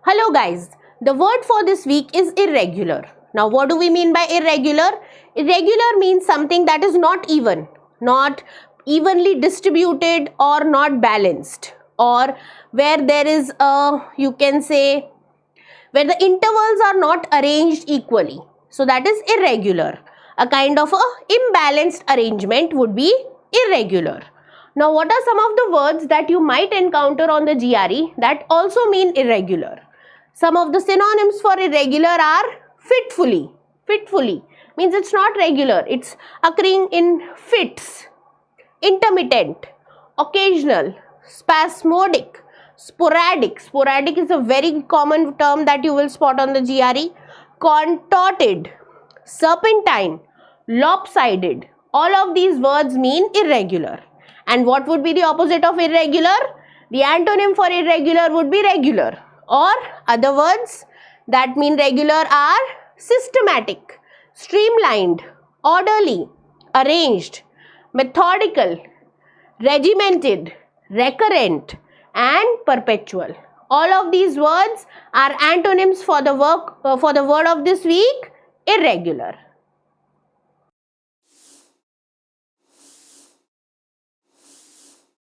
Hello guys, the word for this week is irregular. Now what do we mean by irregular? Irregular means something that is not even, not evenly distributed or not balanced, or where there is a, you can say, where the intervals are not arranged equally. So that is irregular. A kind of a imbalanced arrangement would be irregular. Now what are some of the words that you might encounter on the GRE that also mean irregular? Some of the synonyms for irregular are fitfully. Fitfully means it's not regular, it's occurring in fits. Intermittent, occasional, spasmodic, sporadic. Sporadic is a very common term that you will spot on the GRE. Contorted, serpentine, lopsided. All of these words mean irregular. And what would be the opposite of irregular? The antonym for irregular would be regular. Or other words that mean regular are systematic, streamlined, orderly, arranged, methodical, regimented, recurrent, and perpetual. All of these words are antonyms for the word of this week, irregular.